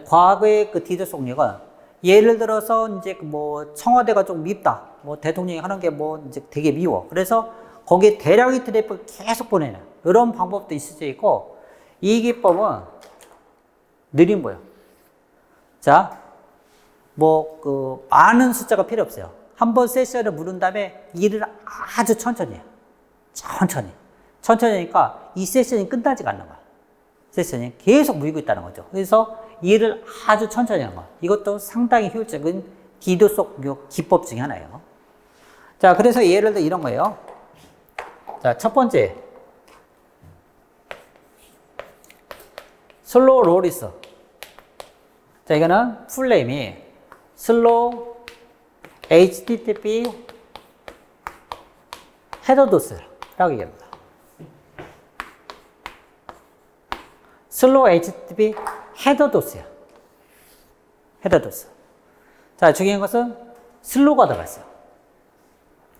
과거의 디도스 공격은 예를 들어서 이제 뭐 청와대가 좀 밉다. 뭐 대통령이 하는 게 뭐 이제 되게 미워. 그래서 거기에 대량의 트래픽을 계속 보내는 이런 방법도 있을 수 있고 이 기법은 느림보예요. 자, 많은 숫자가 필요 없어요. 한번 세션을 누른 다음에 일을 아주 천천히 해요. 천천히 하니까 이 세션이 끝나지가 않는 거야. 세션이 계속 물고 있다는 거죠. 그래서 일을 아주 천천히 하는 거야. 이것도 상당히 효율적인 디도스 기법 중에 하나예요. 자, 그래서 예를 들어 이런 거예요. 자, 첫 번째. 슬로우 롤리스. 자, 이거는 풀네임이 슬로우 HTTP 헤더도스라고 얘기합니다. 슬로우 HTTP 헤더도스야. 헤더도스. 자, 중요한 것은 슬로우가 들어가 있어요.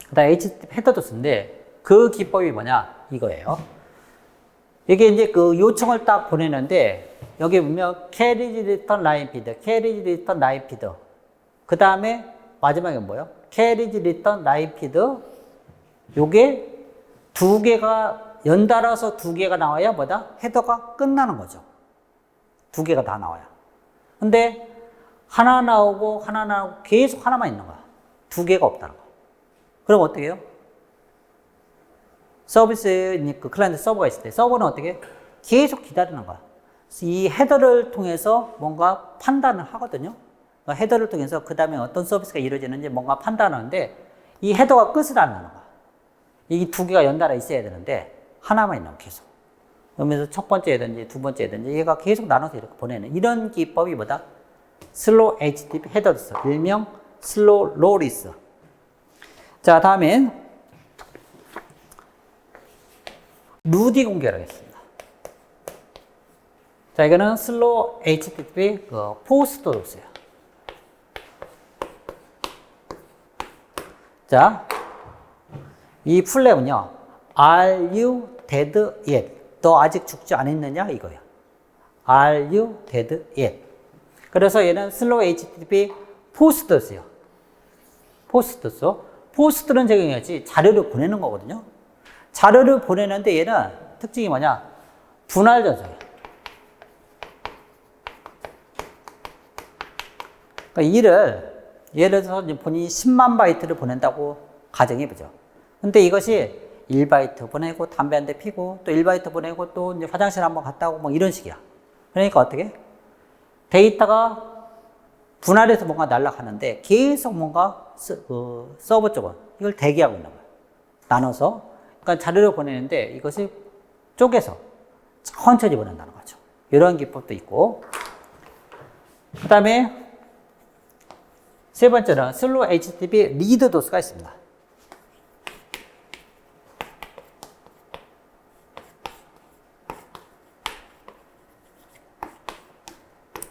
그 다음 HTTP 헤더도스인데 그 기법이 뭐냐? 이거예요. 이게 이제 그 요청을 딱 보내는데 여기 보면 carriage return line feed, carriage return line feed. 그 다음에 마지막에 뭐예요? carriage return line feed. 요게 두 개가 연달아서 두 개가 나와야 뭐다? 헤더가 끝나는 거죠. 두 개가 다 나와요. 근데 하나 나오고 계속 하나만 있는 거야. 두 개가 없다는 거야. 그럼 어떻게 해요? 서비스, 그 클라이언트 서버가 있을 때 서버는 어떻게 해요? 계속 기다리는 거야. 이 헤더를 통해서 뭔가 판단을 하거든요. 그러니까 헤더를 통해서 그 다음에 어떤 서비스가 이루어지는지 뭔가 판단하는데 이 헤더가 끝을 안 나는 거야. 이 두 개가 연달아 있어야 되는데 하나만 있는 거야, 계속. 그러면서 첫 번째든지 두 번째든지 얘가 계속 나눠서 이렇게 보내는 이런 기법이 뭐다? 슬로우 HTTP 헤더스, 일명 슬로우 롤리스. 자, 다음엔 루디 공개를 하겠습니다. 자, 이거는 슬로우 HTTP 포스트도스예요. 자, 이 풀랩은요, Are you dead yet? 너 아직 죽지 않았느냐? 이거예요. Are you dead yet? 그래서 얘는 슬로우 HTTP 포스트도스예요. 포스트도스. 포스트는 적용해야지 자료를 보내는 거거든요. 자료를 보내는데 얘는 특징이 뭐냐? 분할 전송이에요. 그러니까 예를 들어서 본인이 10만 바이트를 보낸다고 가정해보죠. 근데 이것이 1바이트 보내고 담배 한 대 피고 또 1바이트 보내고 또 이제 화장실 한번 갔다 오고 뭐 이런 식이야. 그러니까 어떻게? 데이터가 분할해서 뭔가 날아가는데 계속 뭔가 서버 쪽은 이걸 대기하고 있는 거야. 나눠서. 그러니까 자료를 보내는데 이것이 쪼개서 천천히 보낸다는 거죠. 이런 기법도 있고. 그 다음에 세 번째는 슬로우 HTTP 리드 도스가 있습니다.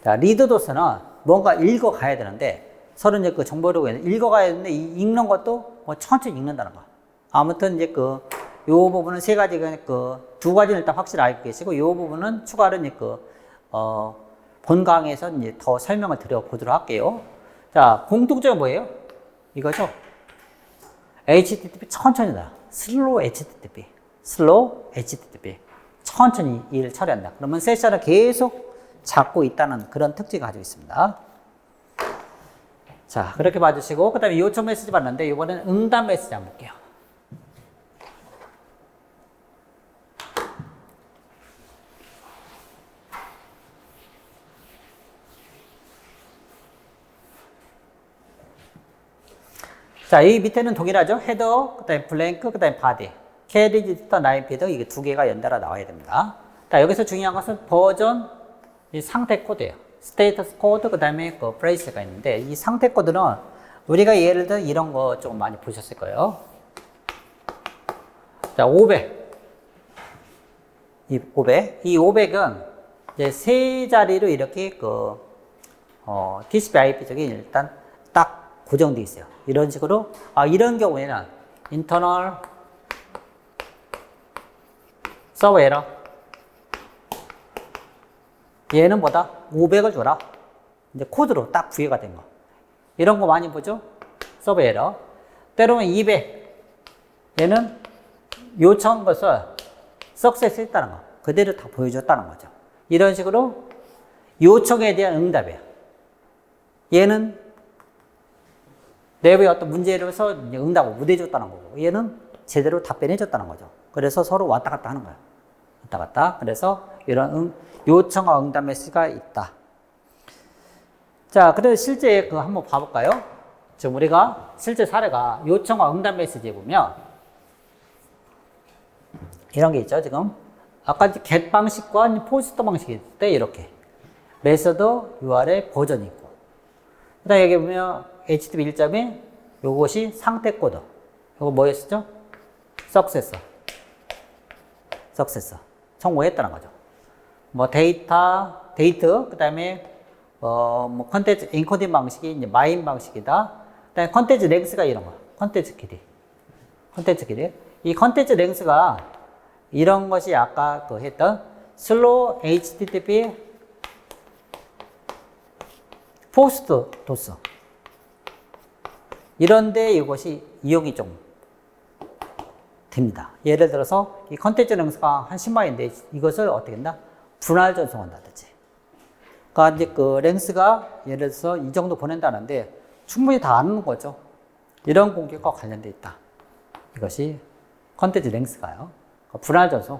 자, 리드 도스는 뭔가 읽어가야 되는데 서로 이제 그 정보를 읽어가야 되는데 읽는 것도 뭐 천천히 읽는다는 거. 아무튼 이제 요 부분은 세 가지, 두 가지는 일단 확실히 알고 계시고, 요 부분은 추가로 이제 본 강의에서 이제 더 설명을 드려보도록 할게요. 자, 공통점은 뭐예요? 이거죠? HTTP 천천히 나. 슬로우 HTTP. 슬로우 HTTP. 천천히 일을 처리한다. 그러면 세션을 계속 잡고 있다는 그런 특징을 가지고 있습니다. 자, 그렇게 봐주시고, 그 다음에 요청 메시지 받는데, 이번에는 응답 메시지 한번 볼게요. 자, 이 밑에는 동일하죠? 헤더, 그 다음에 블랭크, 그 다음에 바디. 캐리지 리턴 라인 피드, 이게 두 개가 연달아 나와야 됩니다. 자, 여기서 중요한 것은 버전, 이 상태 코드예요. 스테이터스 코드, 그 다음에 프레이스가 있는데, 이 상태 코드는 우리가 예를 들어 이런 거 조금 많이 보셨을 거예요. 자, 500. 이 500은 이제 세 자리로 이렇게 TCP IP 쪽이 일단 딱 고정되어 있어요. 이런 식으로, 이런 경우에는 internal 서버 에러. 얘는 뭐다? 500을 줘라. 이제 코드로 딱 부여가 된 거. 이런 거 많이 보죠? 서버 에러. 때로는 200. 얘는 요청한 것을 석세스 했다는 거. 그대로 다 보여줬다는 거죠. 이런 식으로 요청에 대한 응답이에요. 얘는 내부의 어떤 문제로서 응답을 못 해줬다는 거고, 얘는 제대로 답변해줬다는 거죠. 그래서 서로 왔다 갔다 하는 거예요. 왔다 갔다. 그래서 이런 요청과 응답 메시지가 있다. 자, 그래서 실제 그 한번 봐볼까요? 지금 우리가 실제 사례가 요청과 응답 메시지에 보면 이런 게 있죠, 지금. 아까 get 방식과 포스트 방식일 때 이렇게. 메서드 URL 버전이 있고. 그 다음에 여기 보면 HTTP 1점에 요것이 상태 코드. 요거 뭐였었죠? 석세서. 성공했다는 거죠. 뭐 데이트, 그 다음에 뭐 컨텐츠 엔코딩 방식이 이제 마인 방식이다. 그 다음에 컨텐츠 랭스가 이런 거. 컨텐츠 길이. 이 컨텐츠 랭스가 이런 것이 아까 그 했던 슬로우 HTTP 포스트 도스. 이런데 이것이 이용이 좀 됩니다. 예를 들어서 이 컨텐츠 랭스가 한 10마인데 이것을 어떻게 했나? 분할 전송한다든지. 그러니까 이제 그 랭스가 예를 들어서 이 정도 보낸다는데 충분히 다 아는 거죠. 이런 공격과 관련돼 있다. 이것이 컨텐츠 랭스가요. 분할 전송.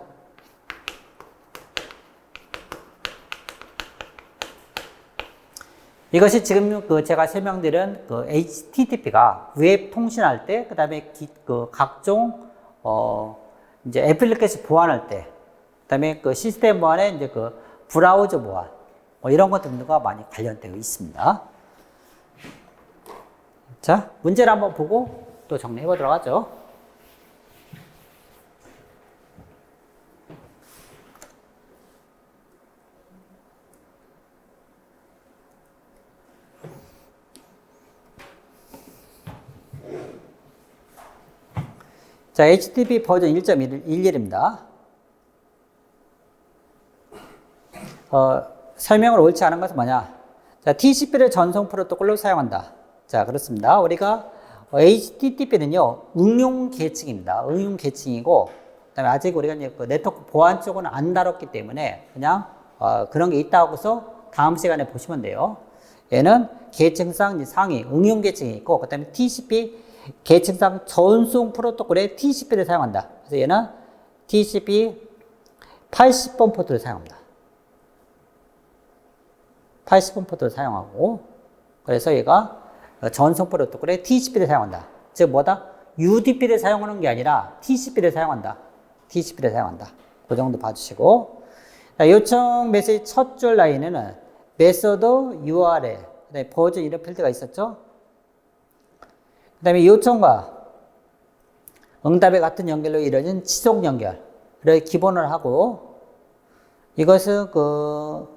이것이 지금 그 제가 설명드린 그 HTTP가 웹 통신할 때, 그 다음에 그 각종 이제 애플리케이션 보안할 때, 그 다음에 그 시스템 보안에 이제 그 브라우저 보안, 뭐 이런 것들과 많이 관련되어 있습니다. 자, 문제를 한번 보고 또 정리해 보도록 하죠. 자, HTTP 버전 1.11입니다. 설명을 옳지 않은 것은 뭐냐? 자, TCP를 전송 프로토콜로 사용한다. 자, 그렇습니다. 우리가 HTTP는요, 응용 계층입니다. 응용 계층이고, 그다음에 아직 우리가 이제 그 네트워크 보안 쪽은 안 다뤘기 때문에 그냥 그런 게 있다고 해서 다음 시간에 보시면 돼요. 얘는 계층상 상위 응용 계층이 있고, 그다음에 TCP 계층상 전송 프로토콜에 TCP를 사용한다. 그래서 얘는 TCP 80번 포트를 사용합니다. 80번 포트를 사용하고, 그래서 얘가 전송 프로토콜에 TCP를 사용한다. 즉 뭐다? UDP를 사용하는 게 아니라 TCP를 사용한다. 그 정도 봐주시고, 요청 메시지 첫 줄 라인에는 메서드 URL, 그다음에 버전 이런 필드가 있었죠. 그 다음에 요청과 응답의 같은 연결로 이루어진 지속 연결을 기본으로 하고, 이것은 그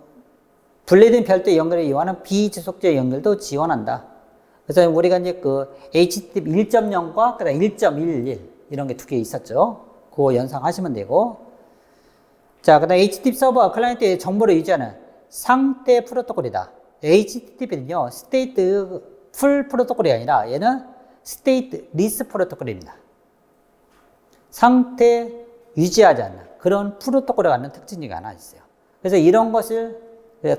분리된 별도의 연결을 이용하는 비지속적 연결도 지원한다. 그래서 우리가 이제 그 HTTP 1.0과 그다음 1.11 이런 게 두 개 있었죠. 그거 연상하시면 되고, 자, 그다음 HTTP 서버와 클라이언트의 정보를 유지하는 상태 프로토콜이다. HTTP는요, 스테이트 풀 프로토콜이 아니라 얘는 스테이트 리스 프로토콜입니다. 상태 유지하지 않는 그런 프로토콜에 갖는 특징 중에 하나 있어요. 그래서 이런 것을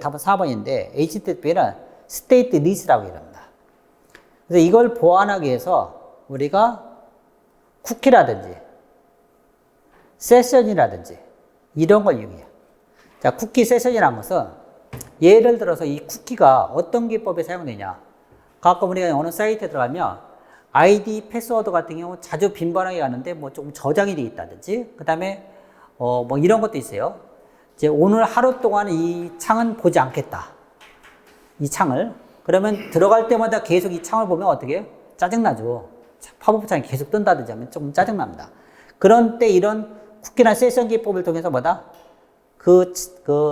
답은 4번인데 HTTP는 스테이트 리스라고 이럽니다. 그래서 이걸 보완하기 위해서 우리가 쿠키라든지 세션이라든지 이런 걸 이용해요. 자, 쿠키 세션이라는 것은 예를 들어서 이 쿠키가 어떤 기법에 사용되냐. 가끔 우리가 어느 사이트에 들어가면 아이디, 패스워드 같은 경우 자주 빈번하게 가는데 뭐 조금 저장이 되어 있다든지, 그 다음에 뭐 이런 것도 있어요. 이제 오늘 하루 동안 이 창은 보지 않겠다. 이 창을. 그러면 들어갈 때마다 계속 이 창을 보면 어떻게 해요? 짜증나죠. 팝업 창이 계속 뜬다든지 하면 조금 짜증납니다. 그런 때 이런 쿠키나 세션 기법을 통해서 뭐다? 그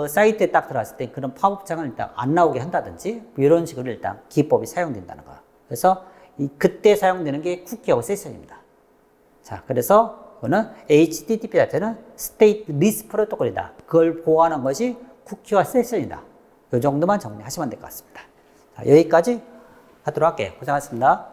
사이트에 딱 들어갔을 때 그런 팝업 창을 일단 안 나오게 한다든지, 이런 식으로 일단 기법이 사용된다는 거예요. 그래서 그때 사용되는 게 쿠키하고 세션입니다. 자, 그래서 그거는 HTTP 자체는 스테이트 리스 프로토콜이다. 그걸 보호하는 것이 쿠키와 세션이다. 이 정도만 정리하시면 될 것 같습니다. 자, 여기까지 하도록 할게요. 고생하셨습니다.